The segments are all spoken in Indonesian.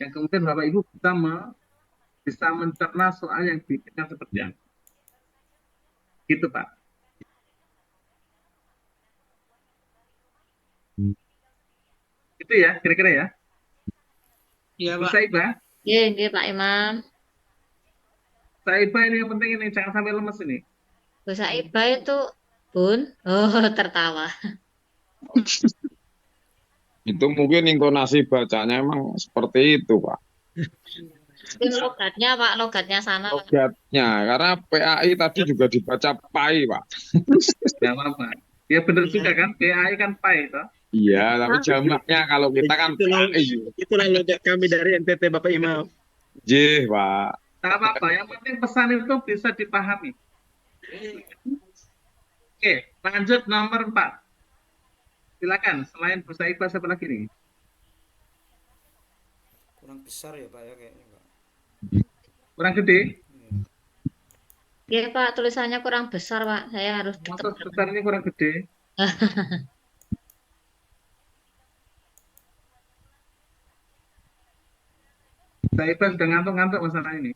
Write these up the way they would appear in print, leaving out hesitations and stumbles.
yang kemudian Bapak Ibu bisa mencerna soal yang diberikan seperti apa. Gitu Pak. Itu ya kira-kira ya. Iya, Bu Pak. Saibah, Iya, iya Pak Imam. Saibah ini yang penting ini jangan sampai lemes ini. Bahasa Iba itu Bun. Oh, tertawa. Itu mungkin intonasi bacanya emang seperti itu, Pak. Mungkin logatnya Pak, logatnya sana Pak. Logatnya, karena PAI tadi juga dibaca PAI, Pak. Gak apa-apa. Ya benar juga Ya, kan, PAI kan PAI itu. Iya, tapi jamaknya kalau kita kan itulah PAI. itulah logat kami dari NTT Bapak Imam. J, Pak. Tak apa-apa, yang penting pesan itu bisa dipahami. Oke, lanjut nomor 4. Silakan, selain Bu Saibah siapa lagi nih? Kurang besar ya Pak ya kayaknya Pak. Kurang gede? Iya Pak, tulisannya kurang besar Pak. Saya harus Maksud tebak. besarnya kurang gede? Saibah sudah ngantuk-ngantuk masalah ini.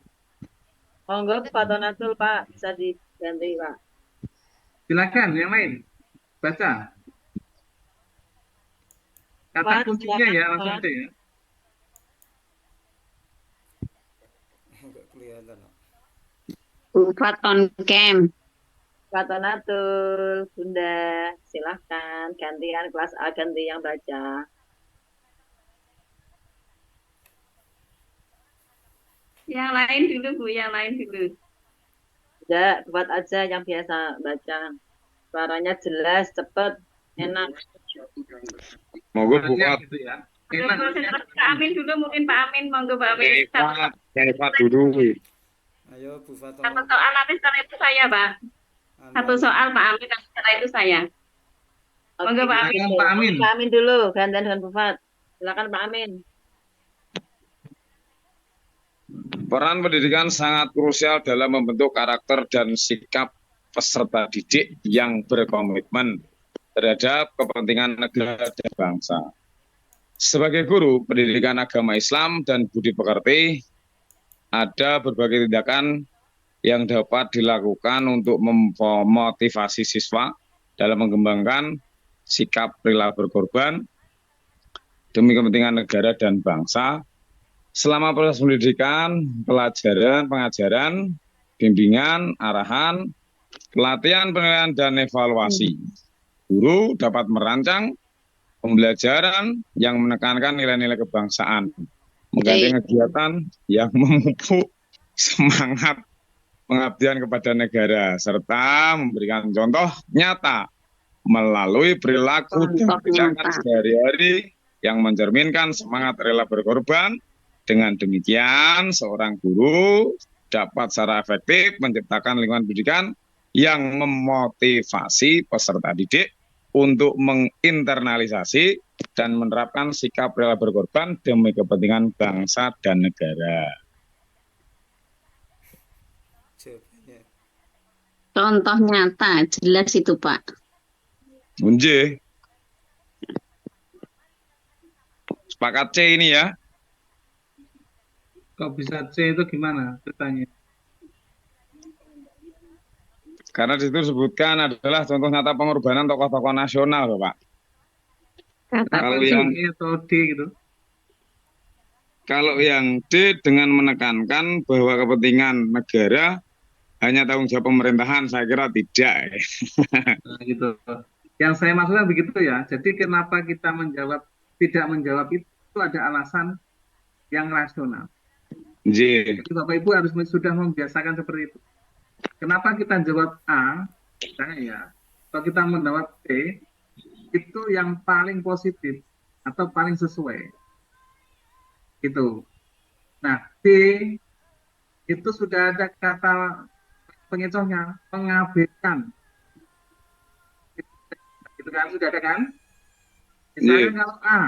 Monggo Pak Donatul Pak, bisa diganti Pak. Silakan, yang lain. Baca. Kata Pak, kuncinya silakan ya, langsung Pak. aja ya. Enggak kelihatan Pak. Bufat on cam. Pak Donatul, Bunda, silahkan gantian kelas A, ganti yang baca. Yang lain dulu Bu, yang lain dulu. Udah, buat aja yang biasa baca. Suaranya jelas, cepet, enak. Monggo Suaranya buat gitu ya. Monggo, Enak. Pak Amin dulu, mungkin Pak Amin, monggo Pak Amin. Eva dulu. Ayo Bu Fato. Satu soal nanti setelah itu saya Pak. Satu soal Pak Amin, nanti setelah itu saya. Monggo Pak Amin. Silakan Pak Amin. Pak Amin dulu, gantian dengan Bu Fat. Silakan Pak Amin. Peran pendidikan sangat krusial dalam membentuk karakter dan sikap peserta didik yang berkomitmen terhadap kepentingan negara dan bangsa. Sebagai guru pendidikan agama Islam dan budi pekerti, ada berbagai tindakan yang dapat dilakukan untuk memotivasi siswa dalam mengembangkan sikap rela berkorban demi kepentingan negara dan bangsa. Selama proses pendidikan, pelajaran, pengajaran, bimbingan, arahan, pelatihan, penilaian, dan evaluasi, guru dapat merancang pembelajaran yang menekankan nilai-nilai kebangsaan, mengganti kegiatan yang memupuk semangat pengabdian kepada negara, serta memberikan contoh nyata melalui perilaku dan tindakan sehari-hari yang mencerminkan semangat rela berkorban. Dengan demikian, seorang guru dapat secara efektif menciptakan lingkungan pendidikan yang memotivasi peserta didik untuk menginternalisasi dan menerapkan sikap rela berkorban demi kepentingan bangsa dan negara. Jawabannya. Contoh nyata, jelas itu Pak. Munje. Sepakat C ini ya. Kok bisa C itu gimana ceritanya? Karena di situ disebutkan adalah contoh nyata pengorbanan tokoh-tokoh nasional, Bapak. Kalau yang E atau D gitu. Kalau yang D dengan menekankan bahwa kepentingan negara hanya tanggung jawab pemerintahan, saya kira tidak. Nah, gitu. Yang saya maksudkan begitu ya. Jadi kenapa kita tidak menjawab itu ada alasan yang rasional. J. Jadi Bapak Ibu harus sudah membiasakan seperti itu. Kenapa kita jawab A, misalnya ya, kalau kita menjawab B, itu yang paling positif atau paling sesuai. Gitu. Nah, B itu sudah ada kata pengecohnya, mengabaikan. Itu kan sudah ada kan? Misalnya kalau A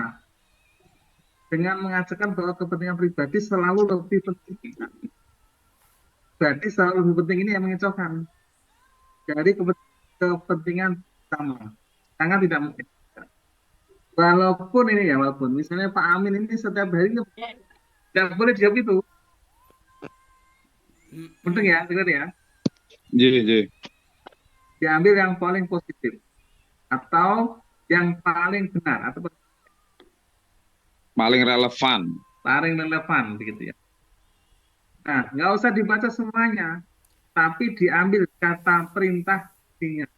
dengan mengatakan bahwa kepentingan pribadi selalu lebih penting. Berarti selalu lebih penting ini yang mengecohkan dari kepentingan sama. Sangat tidak mungkin. Walaupun ini ya, walaupun misalnya Pak Amin ini setiap hari Tidak boleh dijawab itu. Penting ya, dengar ya. Ji. Diambil yang paling positif atau yang paling benar atau Paling relevan. paling relevan begitu ya. Nah, nggak usah dibaca semuanya, tapi diambil kata perintah intinya.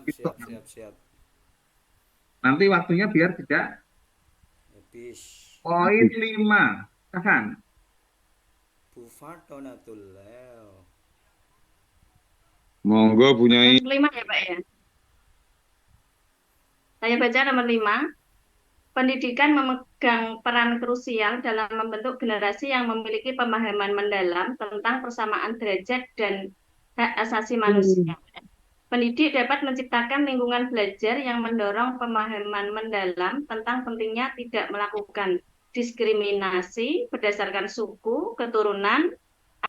Itu. Siap. Nanti waktunya biar tidak Habis. poin 5. Tahan. Bu Fatonatul Leo. Monggo punyai. Nomor 5 ya Pak ya. Saya baca nomor 5. Pendidikan memegang peran krusial dalam membentuk generasi yang memiliki pemahaman mendalam tentang persamaan derajat dan hak asasi manusia. Pendidik dapat menciptakan lingkungan belajar yang mendorong pemahaman mendalam tentang pentingnya tidak melakukan diskriminasi berdasarkan suku, keturunan,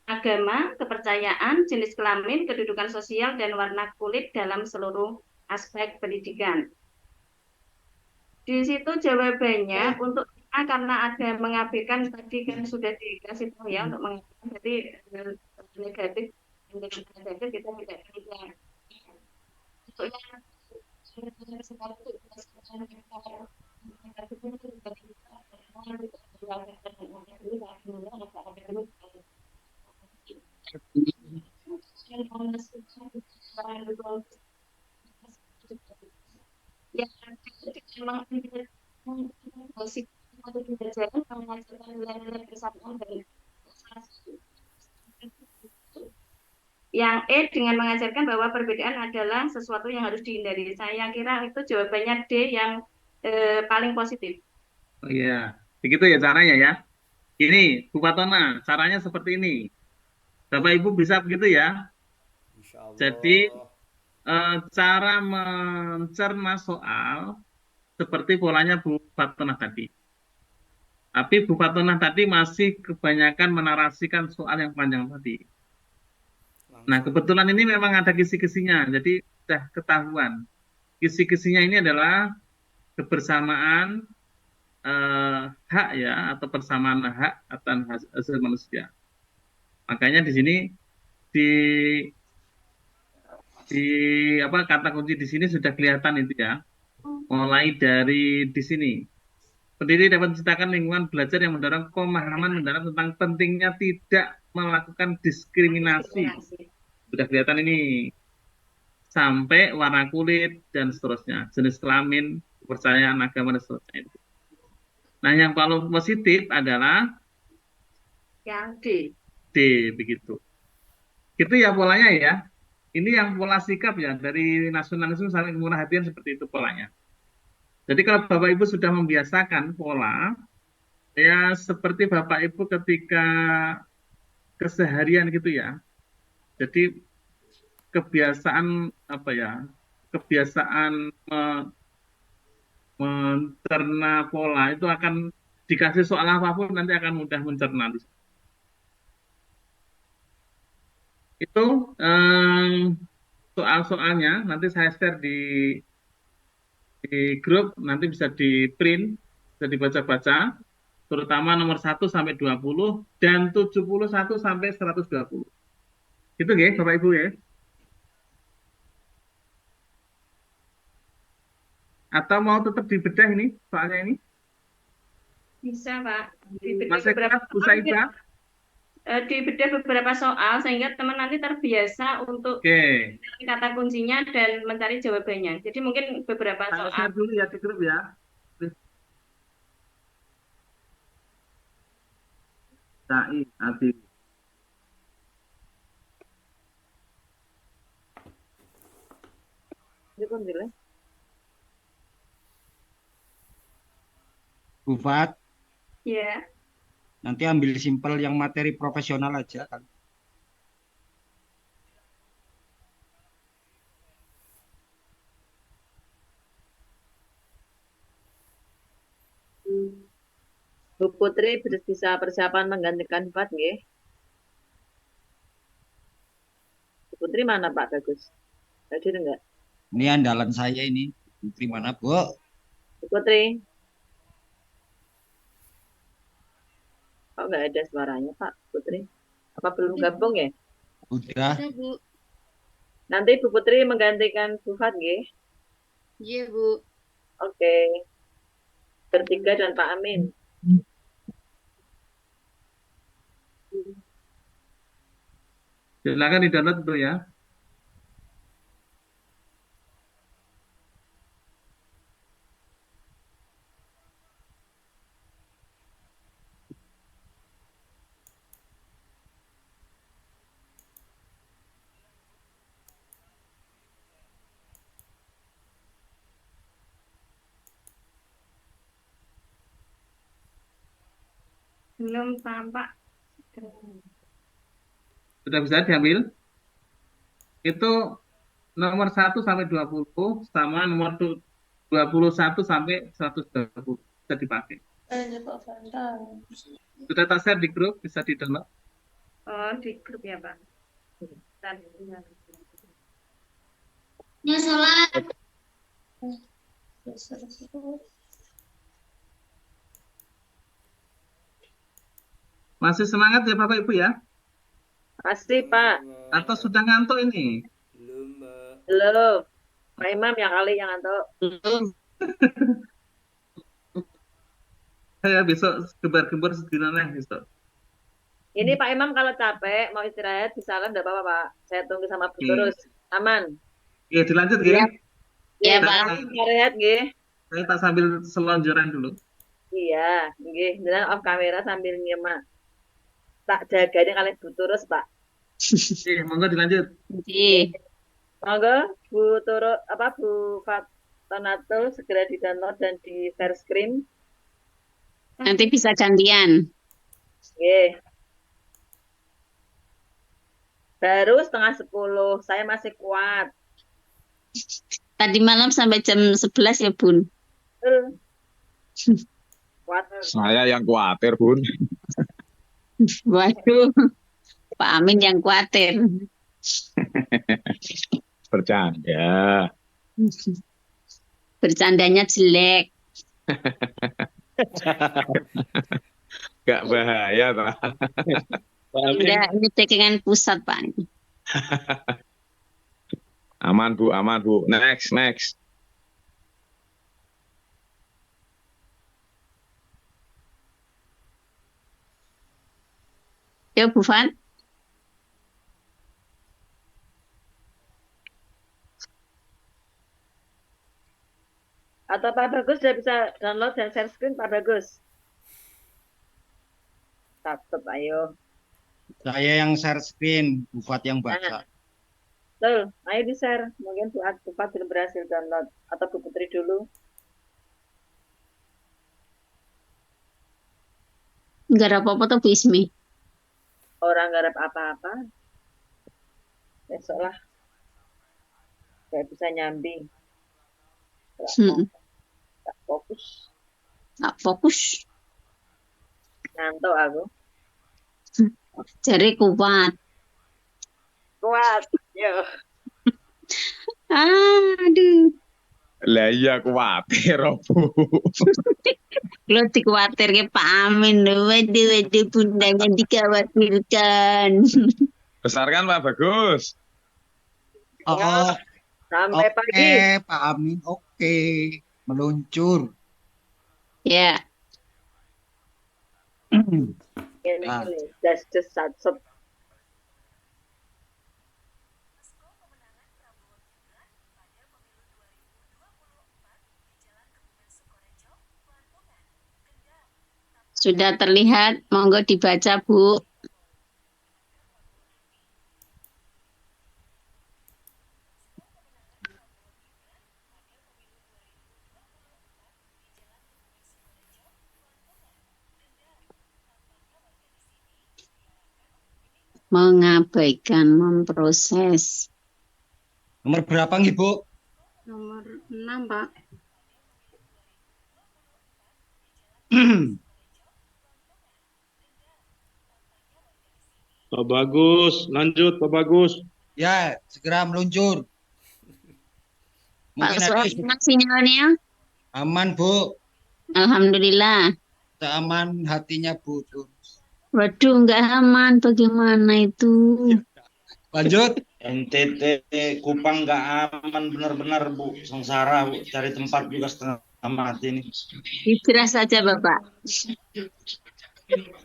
agama, kepercayaan, jenis kelamin, kedudukan sosial, dan warna kulit dalam seluruh aspek pendidikan. Di situ jawabannya untuk A karena ada mengabaikan tadi kan sudah dikasih tahu ya untuk mengabaikan, jadi negatif negatif kita tidak bisa. Untuk yang memang mengajarkan nilai-nilai persatuan dan yang E dengan mengajarkan bahwa perbedaan adalah sesuatu yang harus dihindari. Saya kira itu jawabannya D yang paling positif. Oh iya, begitu ya caranya ya. Ini Bu Fatona, caranya seperti ini. Bapak Ibu bisa begitu ya. Insya Allah. Jadi cara mencerna soal seperti polanya Bu Fatona tadi. Tapi Bu Fatona tadi masih kebanyakan menarasikan soal yang panjang tadi. Nah, kebetulan ini memang ada kisi-kisinya, jadi sudah ketahuan. Kisi-kisinya ini adalah kebersamaan hak ya, atau persamaan hak atas asasi manusia. Makanya di sini di kata kunci di sini sudah kelihatan itu ya. Mulai dari di sini. Pendidik dapat menciptakan lingkungan belajar yang mendorong pemahaman mendalam tentang pentingnya tidak melakukan diskriminasi. Sudah kelihatan ini. Sampai warna kulit dan seterusnya. Jenis kelamin, kepercayaan, agama, dan seterusnya itu. Nah, yang paling positif adalah yang D begitu. Gitu ya polanya ya. Ini yang pola sikap ya dari nasionalisme saling murah hatian seperti itu polanya. Jadi kalau Bapak Ibu sudah membiasakan pola, ya seperti Bapak Ibu ketika keseharian gitu ya. Jadi kebiasaan kebiasaan mencerna pola itu akan dikasih soal apapun nanti akan mudah mencerna. Itu soal-soalnya nanti saya share di grup, nanti bisa di print, bisa dibaca-baca, terutama nomor 1 sampai 20 dan 71 sampai 120. Gitu ya Bapak Ibu ya. Atau mau tetap dibedah ini soalnya ini? bisa Pak. Masih keras Bu Saidah? Dibedah beberapa soal sehingga teman nanti terbiasa untuk kata kuncinya dan mencari jawabannya. Jadi mungkin beberapa soal. Share dulu ya di grup ya. Adi. Bu Fat, Ya. nanti ambil simpel yang materi profesional aja kan. Bu Putri bisa persiapan menggantikan Fat nggih? Bu Putri mana Pak Bagus? Hadir enggak? Ini andalan saya ini. Putri mana, Bu? Bu Putri. Kok nggak ada suaranya, Pak Putri? Apa belum gabung ya? Udah. Ada, Bu. Nanti Bu Putri menggantikan Bu Fat, nggih. Iya, Bu. Oke. Bertiga dan Pak Amin. Silakan di-download dulu ya. Belum tampak. Sudah bisa diambil? Itu nomor 1 sampai 20 sama nomor 21 sampai 120 bisa dipakai. Sudah tak share di grup, bisa di-download. Oh, di grup ya, Pak. Bentar. Ya, sholat. Masih semangat ya Bapak Ibu ya? Pasti, Pak. Atau sudah ngantuk ini? Belum, Mbak. Belum. Pak Imam yang kali yang ngantuk. Saya besok gembar-gembor sedinanya besok. Ini Pak Imam kalau capek mau istirahat bisa kan enggak apa-apa, Pak. Saya tunggu sama Bu Oke. terus. Aman. Ya dilanjut ya. Ya, Pak Pak. Amin istirahat nggih. Saya tak sambil selonjoran dulu. Iya, nggih. Jenengan off kamera sambil nyimak. Tak jaganya kalian Bu terus, Pak. Oke, monggo dilanjut. Iya. Monggo Bu Turo apa Bu Fatonatul segera di-download dan di share screen. Nanti bisa gantian. Nggih. Baru setengah 10, saya masih kuat. Tadi malam sampai jam 11 ya, Bun. Betul. Kuat. Saya yang khawatir, Bun. Waduh, Pak Amin yang khawatir. Bercanda. Bercandanya jelek. Gak bahaya, toh. Enggak, ini cekingan pusat, Pak. Aman, Bu. Aman, Bu. Next, next. Ya, Bu Fan. Atau Pak Bagus sudah bisa download dan share screen, Pak Bagus. Tetap, ayo. Saya yang share screen, Bufat yang baca. Betul, ayo di-share. Mungkin Bu Fat belum berhasil download. Atau Bu Putri dulu. Enggak ada apa-apa tuh, Bu Ismi. Orang garap apa-apa. Besok lah. Gak bisa nyambi. Gak fokus. Nggak fokus. Ngantuk aku. Jari kuat. Kuat. Yo. Aduh. Lah iya khawatir, Bu. Lo dikhawatir ke Pak Amin. Waduh, bundanya dikhawatirkan. Besar kan, Pak Bagus? Oh, Sampai oke, pagi. Pak Amin, oke. Meluncur. Ya, Ini. Just sat. sudah terlihat. Monggo dibaca, Bu. Mengabaikan, memproses. Nomor berapa nih, Bu? Nomor 6, Pak. Pak Bagus, lanjut Pak Bagus. Ya, segera meluncur. Pak Mungkin Soal nanti enak sinyalnya. aman, Bu. Alhamdulillah. Seaman hatinya Bu. Tuh. Waduh, nggak aman. Bagaimana itu? Lanjut. NTT Kupang nggak aman benar-benar Bu, sengsara Bu, cari tempat juga setengah mati nih. Hijrah saja, Bapak.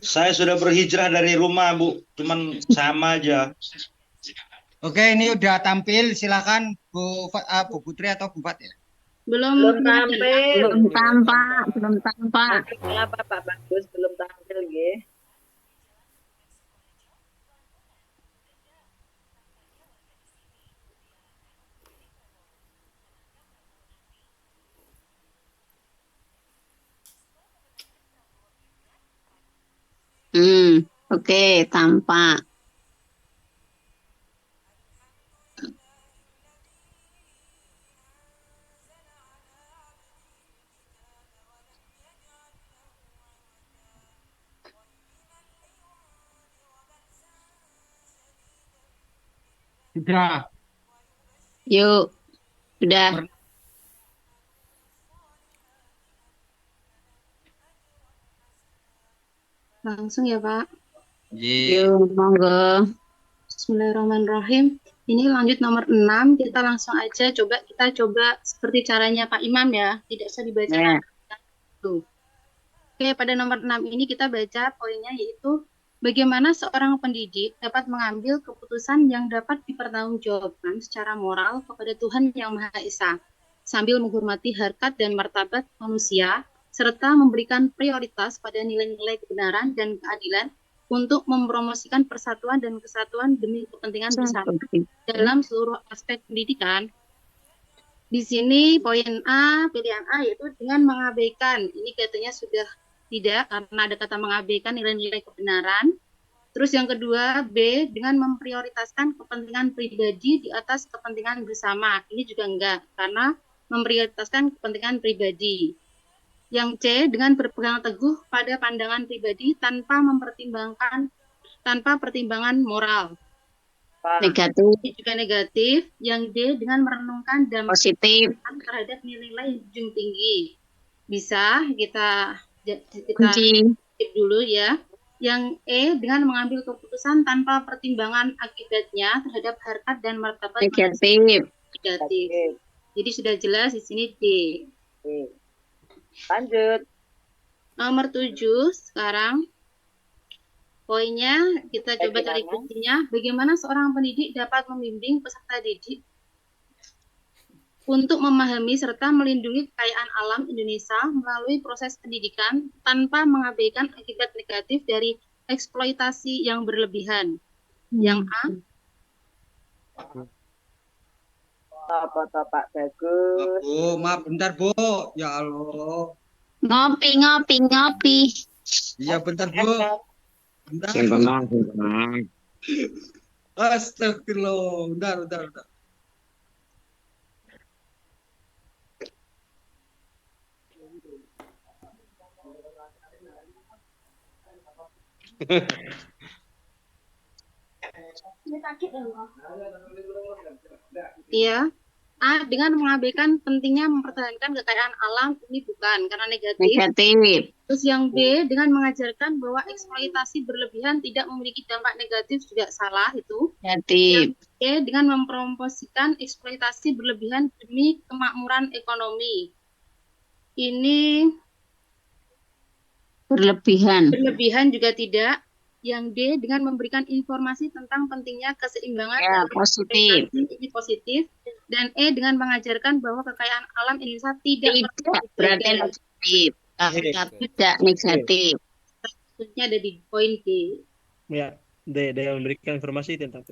Saya sudah berhijrah dari rumah Bu, cuman sama aja. Oke, ini udah tampil. Silakan Bu Putri atau Bu Fat ya. Belum tampil. Belum tampak, belum tampak. Kenapa Pak Bagus belum tampil nggih? Oke, tampak. Hijrah. Yuk, sudah. Langsung ya, Pak. Yuk, monggo. Bismillahirrahmanirrahim. Ini lanjut nomor 6. Kita langsung aja kita coba seperti caranya Pak Imam ya. Tidak usah dibaca. Ya. Tuh. Oke, pada nomor 6 ini kita baca poinnya yaitu bagaimana seorang pendidik dapat mengambil keputusan yang dapat dipertanggungjawabkan secara moral kepada Tuhan Yang Maha Esa, sambil menghormati harkat dan martabat manusia, serta memberikan prioritas pada nilai-nilai kebenaran dan keadilan untuk mempromosikan persatuan dan kesatuan demi kepentingan bersama dalam seluruh aspek pendidikan. Di sini poin A, pilihan A yaitu dengan mengabaikan. Ini katanya sudah tidak karena ada kata mengabaikan nilai-nilai kebenaran. Terus yang kedua B dengan memprioritaskan kepentingan pribadi di atas kepentingan bersama. Ini juga enggak karena memprioritaskan kepentingan pribadi. Yang C dengan berpegang teguh pada pandangan pribadi tanpa pertimbangan moral. Negatif. Ini juga negatif. Yang D dengan merenungkan dan Positif. terhadap nilai-nilai yang junjung tinggi. Bisa kita Kunci. tip dulu ya. Yang E dengan mengambil keputusan tanpa pertimbangan akibatnya terhadap harkat dan martabat Negatif. negatif. Jadi sudah jelas di sini D. Lanjut. Nomor 7 sekarang. Poinnya kita coba cari kuncinya. Bagaimana seorang pendidik dapat membimbing peserta didik untuk memahami serta melindungi kekayaan alam Indonesia melalui proses pendidikan tanpa mengabaikan akibat negatif dari eksploitasi yang berlebihan. Yang A. Apa toh Pak Bagus? Bu, maaf bentar Bu. Ya Allah. Ngopi. Iya bentar Bu. Bentar. Yang tenang, yang tenang. Astagfirullah. Bentar. Iya. A. Dengan mengabaikan pentingnya mempertahankan kekayaan alam, ini bukan, karena negatif. Negatif. Terus yang B, dengan mengajarkan bahwa eksploitasi berlebihan tidak memiliki dampak negatif, juga salah itu. Negatif. Yang C, dengan mempromosikan eksploitasi berlebihan demi kemakmuran ekonomi. Ini berlebihan juga tidak. Yang D, dengan memberikan informasi tentang pentingnya keseimbangan. Ya, positif. Ini positif. Dan E, dengan mengajarkan bahwa kekayaan alam Indonesia tidak berarti negatif. Tidak negatif. Maksudnya ada di poin D. Ya, D memberikan informasi tentang